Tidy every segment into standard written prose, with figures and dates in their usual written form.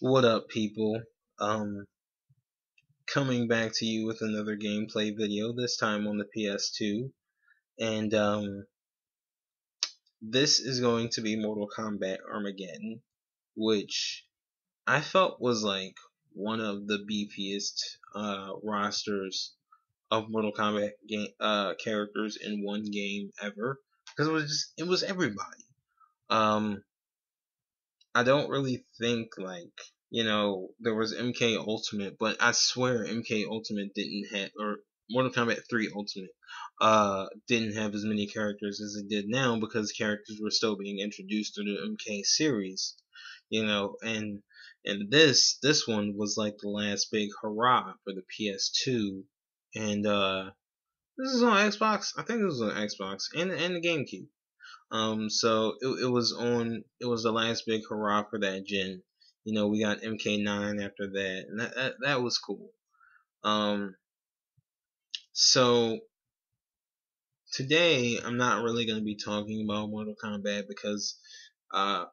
What up, people? Um, Coming back to you with another gameplay video, this time on the PS2. And this is going to be Mortal Kombat Armageddon, which I felt was like one of the beefiest rosters of Mortal Kombat game characters in one game ever. Because it was everybody. Um, I don't really think there was MK Ultimate, but I swear MK Ultimate didn't have, or Mortal Kombat 3 Ultimate didn't have as many characters as it did now, because characters were still being introduced to the MK series, and this one was like the last big hurrah for the PS2, and this is on Xbox. I think it was on Xbox and the GameCube. So it was the last big hurrah for that gen. We got MK9 after that, and that was cool. Um, so today I'm not really going to be talking about Mortal Kombat because, uh,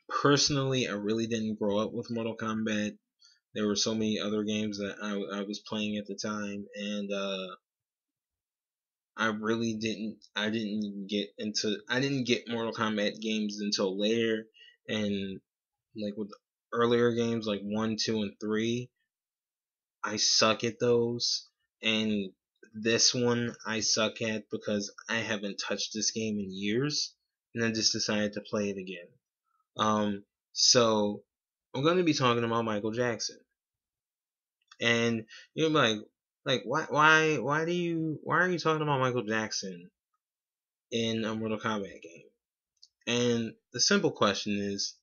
personally, I really didn't grow up with Mortal Kombat. There were so many other games that I was playing at the time, and I didn't get Mortal Kombat games until later, and like with earlier games like 1, 2, and 3, I suck at those. And this one I suck at because I haven't touched this game in years, and I just decided to play it again. So I'm going to be talking about Michael Jackson, and you're like why are you talking about Michael Jackson in a Mortal Kombat game? And the simple question is,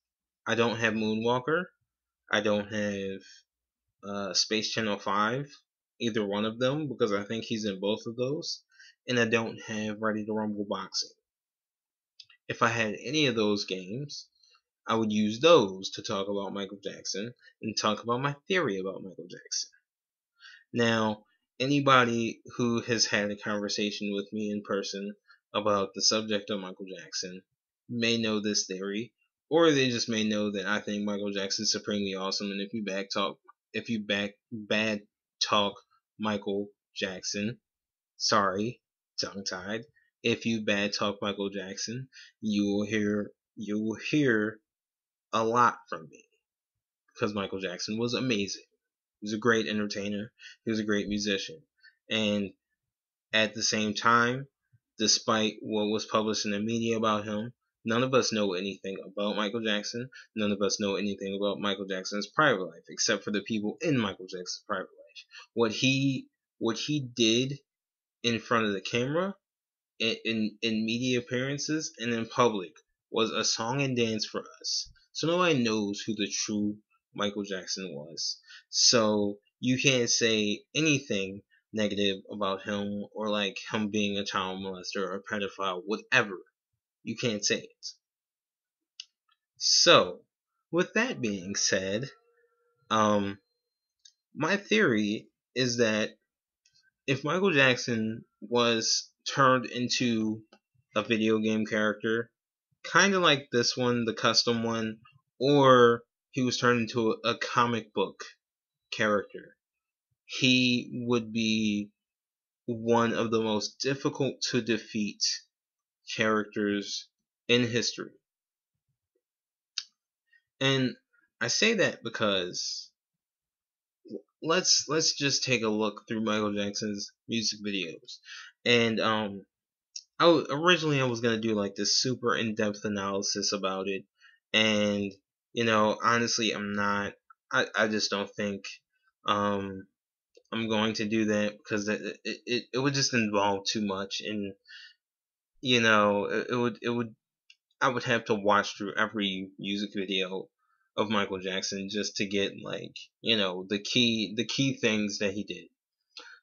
I don't have Moonwalker. I don't have Space Channel 5, either one of them, because I think he's in both of those. And I don't have Ready to Rumble Boxing. If I had any of those games, I would use those to talk about Michael Jackson and talk about my theory about Michael Jackson. Now, anybody who has had a conversation with me in person about the subject of Michael Jackson may know this theory, or they just may know that I think Michael Jackson's supremely awesome. And if you bad talk Michael Jackson, sorry, tongue tied. If you bad talk Michael Jackson, you will hear a lot from me, because Michael Jackson was amazing. He was a great entertainer. He was a great musician. And at the same time, despite what was published in the media about him, none of us know anything about Michael Jackson. None of us know anything about Michael Jackson's private life, except for the people in Michael Jackson's private life. What he did in front of the camera, in media appearances, and in public, was a song and dance for us. So nobody knows who the true Michael Jackson was. So you can't say anything negative about him, or like him being a child molester or a pedophile, whatever. You can't say it. So, with that being said, my theory is that if Michael Jackson was turned into a video game character, kind of like this one, the custom one, or he was turned into a comic book character, he would be one of the most difficult to defeat characters in history. And I say that because let's just take a look through Michael Jackson's music videos. And originally I was gonna do like this super in-depth analysis about it, and honestly, I'm not. I just don't think I'm going to do that, because it would just involve too much, and it would I would have to watch through every music video of Michael Jackson just to get the key things that he did.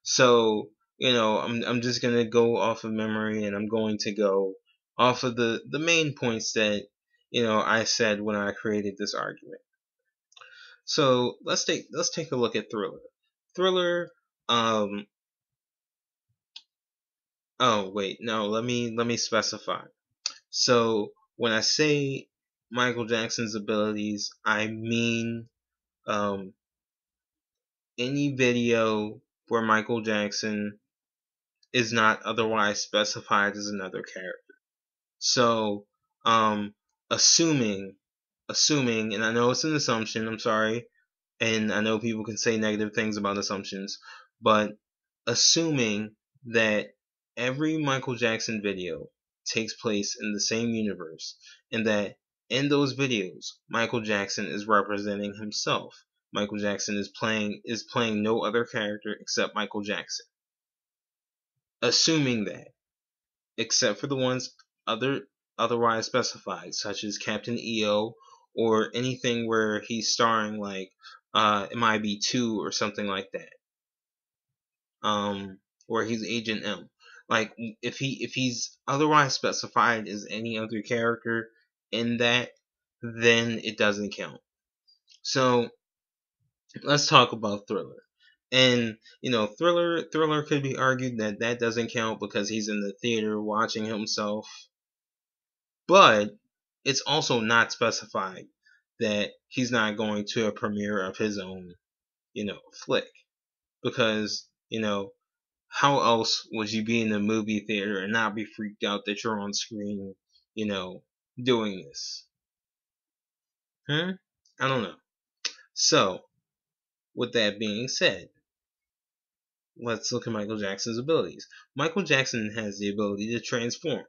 So I'm just gonna go off of memory, and I'm going to go off of the main points that I said when I created this argument. So let's take a look at Thriller. Thriller. Oh wait, no. Let me specify. So when I say Michael Jackson's abilities, I mean um, any video where Michael Jackson is not otherwise specified as another character. So, assuming, and I know it's an assumption, I'm sorry, and I know people can say negative things about assumptions, but assuming that every Michael Jackson video takes place in the same universe, and that in those videos Michael Jackson is representing himself. Michael Jackson is playing no other character except Michael Jackson. Assuming that, except for the ones otherwise specified, such as Captain EO or anything where he's starring, like MIB2 or something like that, where he's Agent M. Like if he's otherwise specified as any other character in that, then it doesn't count. So let's talk about Thriller. And Thriller could be argued that that doesn't count because he's in the theater watching himself. But it's also not specified that he's not going to a premiere of his own, flick. Because, how else would you be in a movie theater and not be freaked out that you're on screen, doing this? I don't know. So, with that being said, let's look at Michael Jackson's abilities. Michael Jackson has the ability to transform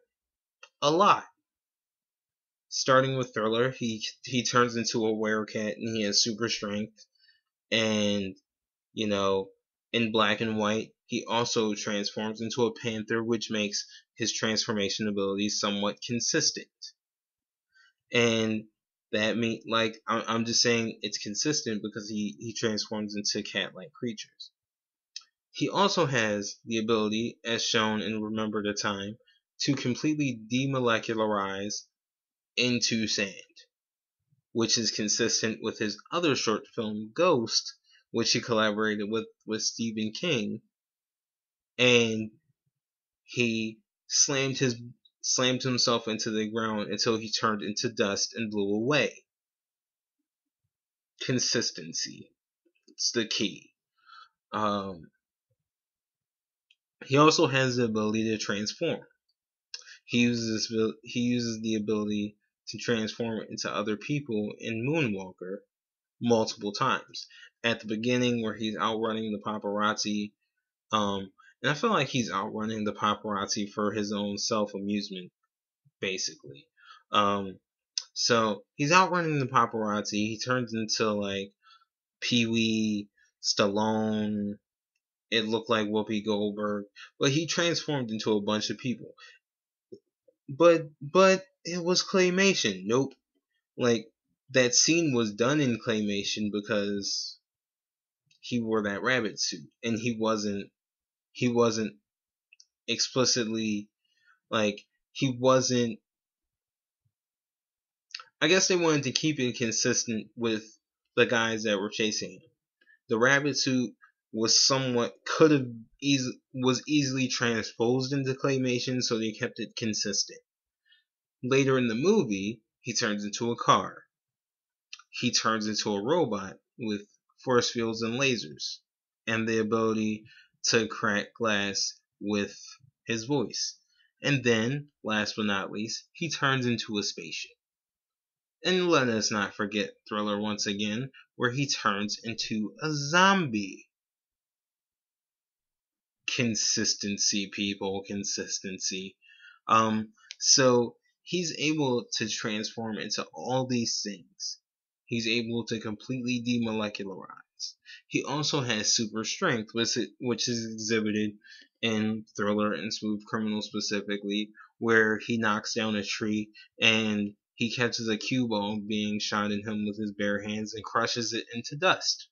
a lot. Starting with Thriller, he turns into a werecat and he has super strength. And, in Black and White, he also transforms into a panther, which makes his transformation abilities somewhat consistent. And that means, like, I'm just saying it's consistent because he transforms into cat-like creatures. He also has the ability, as shown in Remember the Time, to completely demolecularize into sand, which is consistent with his other short film, Ghost, which he collaborated with Stephen King, and he slammed himself into the ground until he turned into dust and blew away. Consistency. It's the key. He also has the ability to transform. He uses the ability to transform into other people in Moonwalker multiple times. At the beginning, where he's outrunning the paparazzi, and I feel like he's outrunning the paparazzi for his own self-amusement, basically. So he's outrunning the paparazzi. He turns into like Pee-wee, Stallone. It looked like Whoopi Goldberg, but he transformed into a bunch of people. But it was claymation. Nope. Like, that scene was done in claymation because he wore that rabbit suit, and he wasn't explicitly, like, he wasn't. I guess they wanted to keep it consistent with the guys that were chasing him. The rabbit suit was was easily transposed into claymation, so they kept it consistent. Later in the movie, he turns into a car. He turns into a robot with force fields and lasers, and the ability to crack glass with his voice. And then, last but not least, he turns into a spaceship. And let us not forget Thriller once again, where he turns into a zombie. Consistency, people, consistency. So he's able to transform into all these things. He's able to completely demolecularize. He also has super strength, which is exhibited in Thriller and Smooth Criminal specifically, where he knocks down a tree and he catches a cue ball being shot at him with his bare hands and crushes it into dust.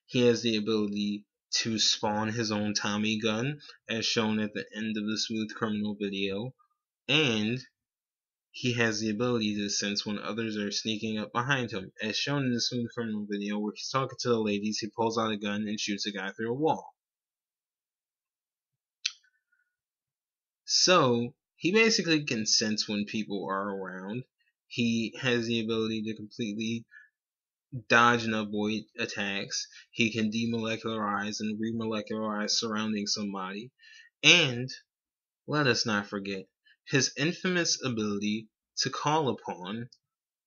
He has the ability to spawn his own Tommy gun, as shown at the end of the Smooth Criminal video, and he has the ability to sense when others are sneaking up behind him, as shown in the Smooth Criminal video where he's talking to the ladies, he pulls out a gun and shoots a guy through a wall. So, he basically can sense when people are around. He has the ability to completely dodge and avoid attacks. He can demolecularize and remolecularize surrounding somebody. And let us not forget his infamous ability to call upon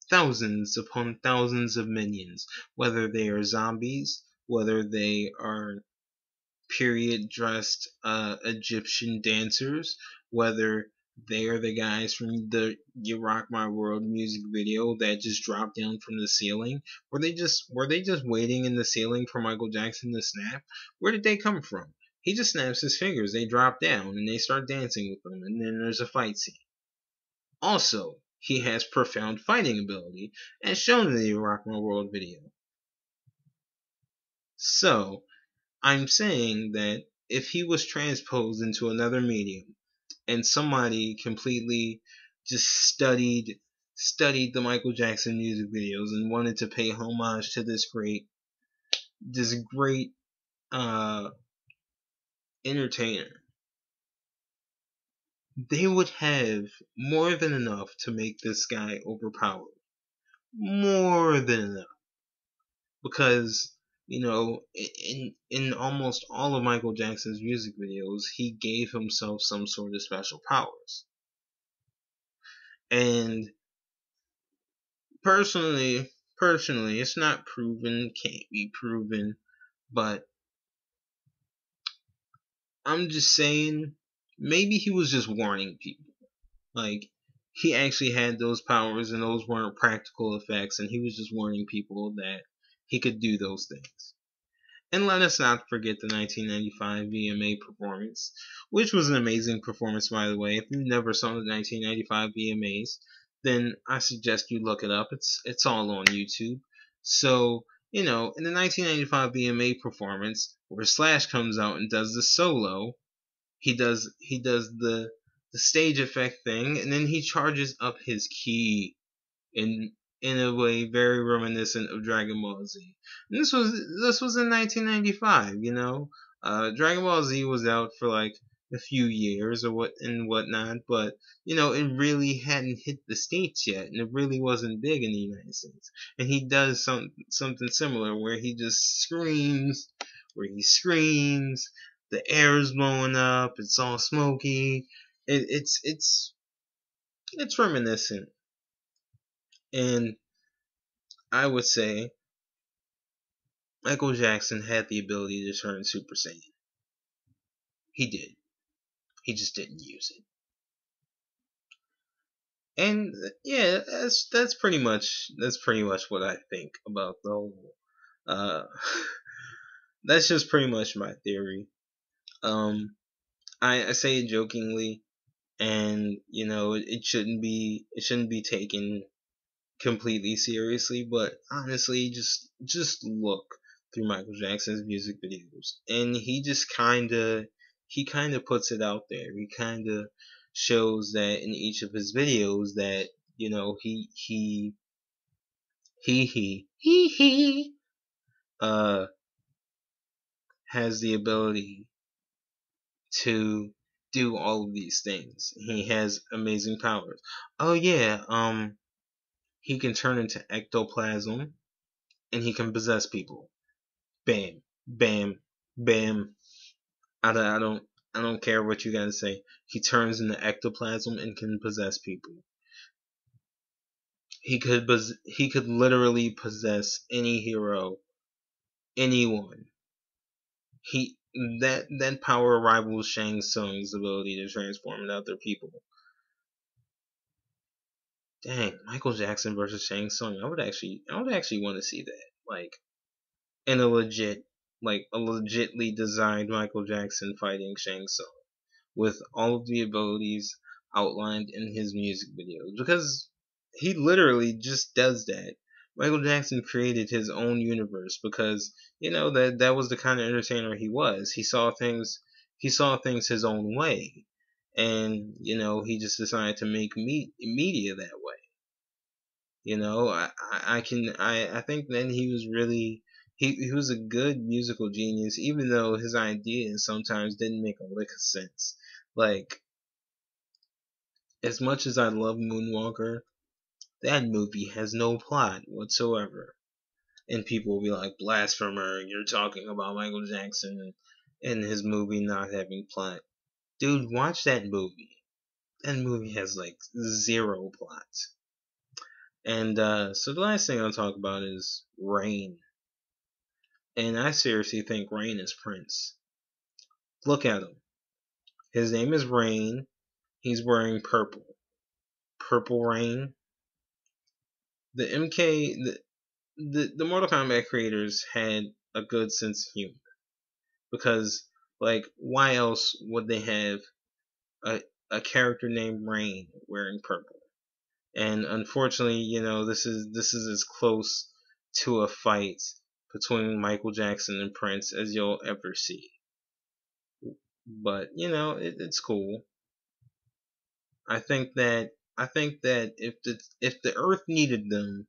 thousands of minions, whether they are zombies, whether they are period dressed Egyptian dancers, whether they are the guys from the You Rock My World music video that just dropped down from the ceiling. Were they just waiting in the ceiling for Michael Jackson to snap? Where did they come from? He just snaps his fingers, they drop down, and they start dancing with them, and then there's a fight scene. Also, he has profound fighting ability, as shown in the You Rock My World video. So, I'm saying that if he was transposed into another medium and somebody completely just studied the Michael Jackson music videos and wanted to pay homage to this great uh entertainer, they would have more than enough to make this guy overpowered. More than enough. Because in almost all of Michael Jackson's music videos, he gave himself some sort of special powers. And personally, it's not proven, can't be proven, but I'm just saying maybe he was just warning people. Like, he actually had those powers and those weren't practical effects, and he was just warning people that he could do those things. And let us not forget the 1995 VMA performance, which was an amazing performance, by the way. If you never saw the 1995 VMAs, then I suggest you look it up. It's all on YouTube. So, in the 1995 VMA performance, where Slash comes out and does the solo, he does the stage effect thing, and then he charges up his key in in a way very reminiscent of Dragon Ball Z. And this was in 1995. Dragon Ball Z was out for like a few years and whatnot, but it really hadn't hit the states yet, and it really wasn't big in the United States. And he does something similar where he just screams, the air is blowing up, it's all smoky. It's reminiscent. And I would say Michael Jackson had the ability to turn Super Saiyan. He did. He just didn't use it. And yeah, that's pretty much what I think about the whole. Uh, that's just pretty much my theory. I say it jokingly, and it shouldn't be taken completely seriously, but honestly, just look through Michael Jackson's music videos, and he kind of puts it out there. He kind of shows that in each of his videos that he uh has the ability to do all of these things. He has amazing powers. Oh yeah, he can turn into ectoplasm, and he can possess people. Bam, bam, bam. I don't care what you gotta say. He turns into ectoplasm and can possess people. He could literally possess any hero, anyone. He that power rivals Shang Tsung's ability to transform into other people. Dang, Michael Jackson versus Shang Tsung. I would actually want to see that. In a legitly designed Michael Jackson fighting Shang Tsung with all of the abilities outlined in his music videos, because he literally just does that. Michael Jackson created his own universe because that was the kind of entertainer he was. He saw things his own way, and he just decided to make media that way. I think then he was really he was a good musical genius, even though his ideas sometimes didn't make a lick of sense. Like as much as I love Moonwalker, that movie has no plot whatsoever. And people will be like, blasphemer, you're talking about Michael Jackson and his movie not having plot. Dude, watch that movie. That movie has like zero plot. And so the last thing I'll talk about is Rain. And I seriously think Rain is Prince. Look at him. His name is Rain. He's wearing purple. Purple Rain. The MK, the Mortal Kombat creators had a good sense of humor. Because, like, why else would they have a, a character named Rain wearing purple? And unfortunately, this is as close to a fight between Michael Jackson and Prince as you'll ever see. But it's cool. I think that if the Earth needed them,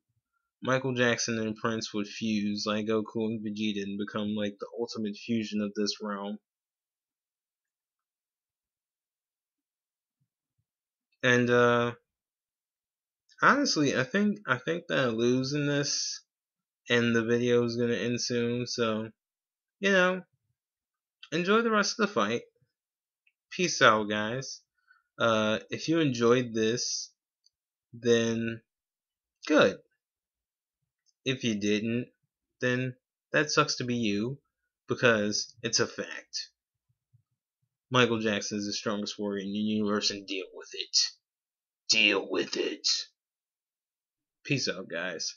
Michael Jackson and Prince would fuse like Goku and Vegeta and become like the ultimate fusion of this realm. And honestly, I think that I lose in this, and the video is gonna end soon. So you know, enjoy the rest of the fight. Peace out, guys. If you enjoyed this, then good. If you didn't, then that sucks to be you, because it's a fact. Michael Jackson is the strongest warrior in the universe, and deal with it. Deal with it. Peace out, guys.